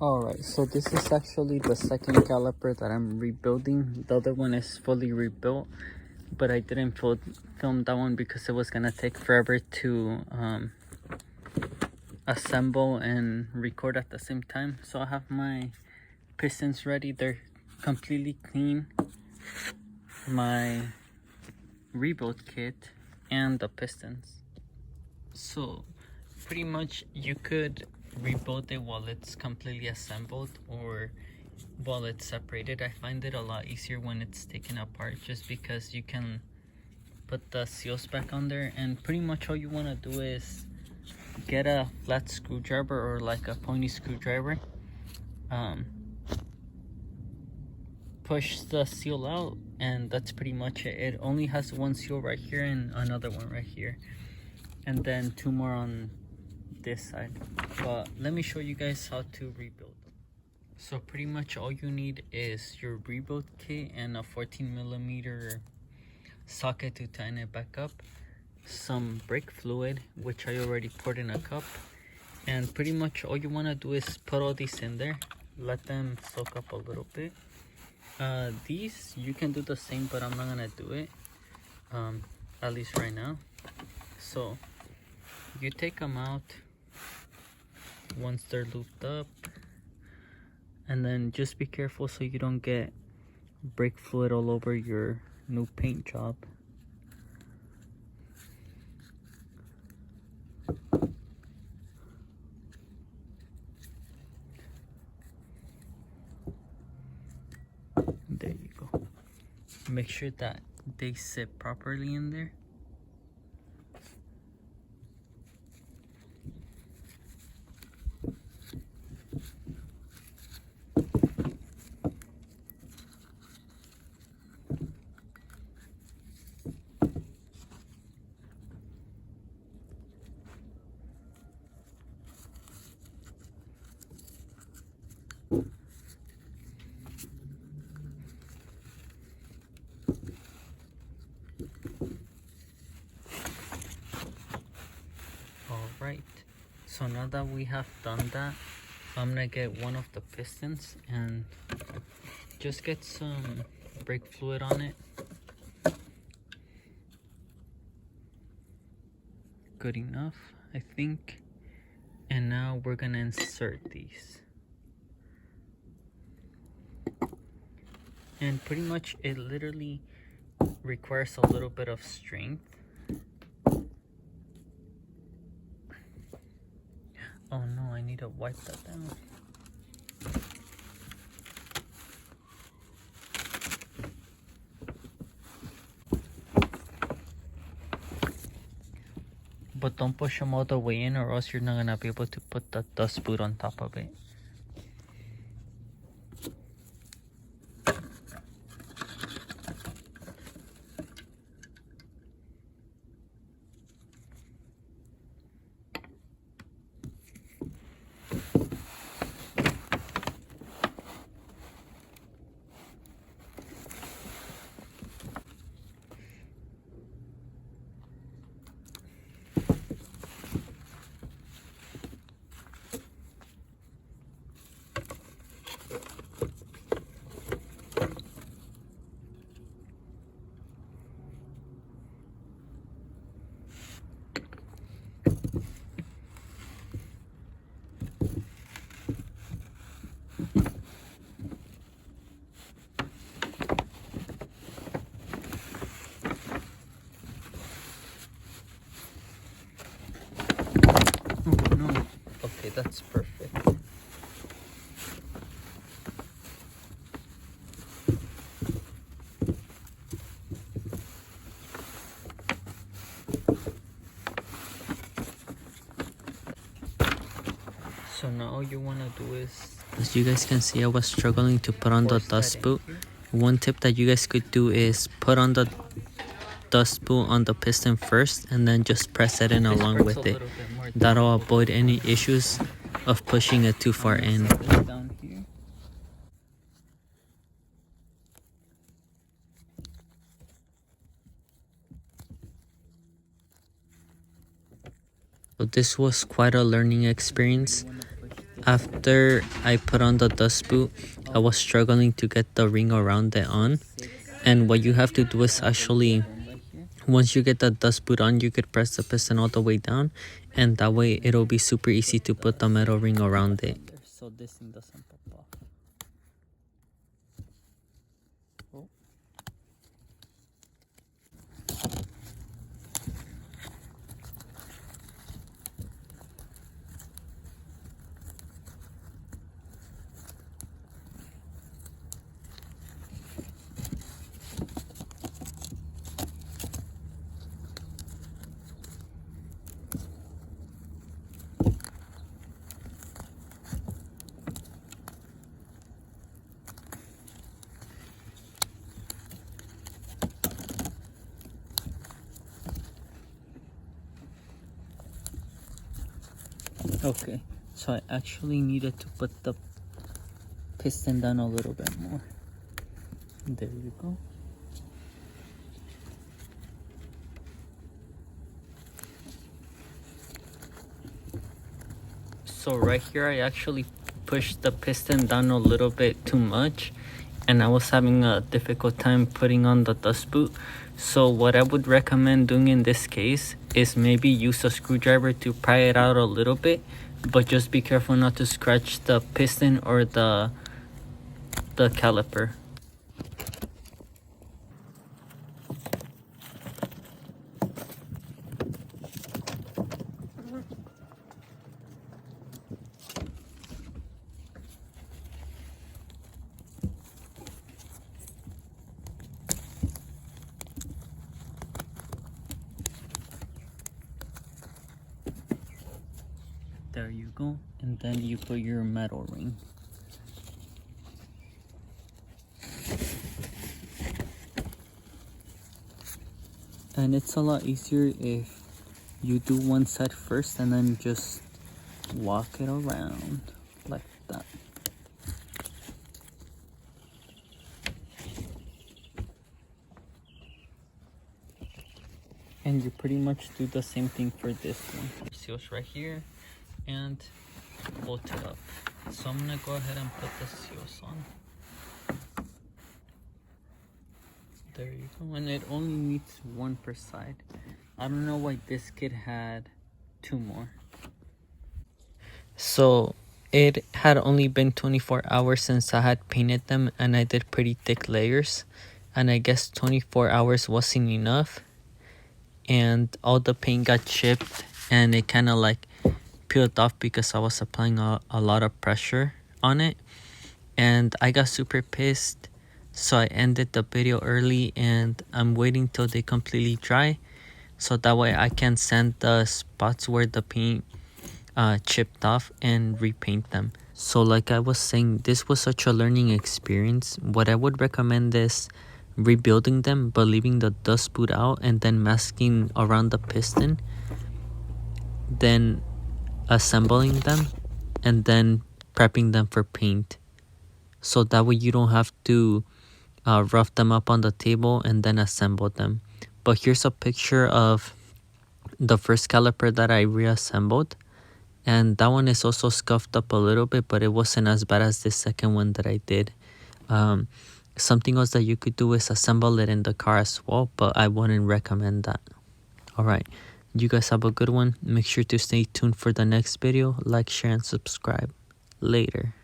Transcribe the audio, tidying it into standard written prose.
Alright, so this is actually the second caliper that I'm rebuilding. The other one is fully rebuilt, but I didn't film that one because it was gonna take forever to assemble and record at the same time. So I have my pistons ready. They're completely clean. My rebuild kit and the pistons. So pretty much you could rebuild it while it's completely assembled or while it's separated. I find it a lot easier when it's taken apart, just because you can put the seals back on there, and pretty much all you want to do is get a flat screwdriver or like a pointy screwdriver, push the seal out, and that's pretty much it. It only has one seal right here and another one right here, and then two more on this side. But let me show you guys how to rebuild. So pretty much all you need is your rebuild kit and a 14mm socket to tighten it back up, some brake fluid, which I already poured in a cup, and pretty much all you want to do is put all these in there, let them soak up a little bit. These you can do the same, but I'm not gonna do it, at least right now. So you take them out once they're looped up, and then just be careful so you don't get brake fluid all over your new paint job. There you go. Make sure that they sit properly in there. Alright, so now that we have done that, I'm gonna get one of the pistons and just get some brake fluid on it. Good enough, I think. And now we're gonna insert these. And pretty much it literally requires a little bit of strength. Oh no, I need to wipe that down. But don't push them all the way in, or else you're not gonna be able to put the dust boot on top of it. Oh no. Okay, that's perfect. So now all you want to do is, as you guys can see, I was struggling to put on the dust boot. One tip that you guys could do is put on the dust boot on the piston first and then just press it in along with it. That'll avoid any issues of pushing it too far in. So this was quite a learning experience. After I put on the dust boot, I was struggling to get the ring around it on. And what you have to do is actually, once you get the dust boot on, you could press the piston all the way down, and that way it'll be super easy to put the metal ring around it. So this thing doesn't pop off. Oh. Okay, so I actually needed to put the piston down a little bit more. There you go. So right here I actually pushed the piston down a little bit too much, and I was having a difficult time putting on the dust boot. So what I would recommend doing in this case is maybe use a screwdriver to pry it out a little bit, but just be careful not to scratch the piston or the caliper. There you go, and then you put your metal ring. And it's a lot easier if you do one side first and then just walk it around like that. And you pretty much do the same thing for this one. Seals right here and bolt it up. So I'm gonna go ahead and put the seals on. There you go, and it only needs one per side. I don't know why this kit had two more. So it had only been 24 hours since I had painted them, and I did pretty thick layers, and I guess 24 hours wasn't enough, and all the paint got chipped and it kind of like peeled off because I was applying a lot of pressure on it, and I got super pissed. So I ended the video early, and I'm waiting till they completely dry, so that way I can sand the spots where the paint chipped off and repaint them. So like I was saying, this was such a learning experience. What I would recommend is rebuilding them but leaving the dust boot out, and then masking around the piston, then assembling them, and then prepping them for paint. So that way you don't have to rough them up on the table and then assemble them. But here's a picture of the first caliper that I reassembled, and that one is also scuffed up a little bit, but it wasn't as bad as the second one that I did. Something else that you could do is assemble it in the car as well, but I wouldn't recommend that. Alright, you guys have a good one. Make sure to stay tuned for the next video. Like, share, and subscribe. Later.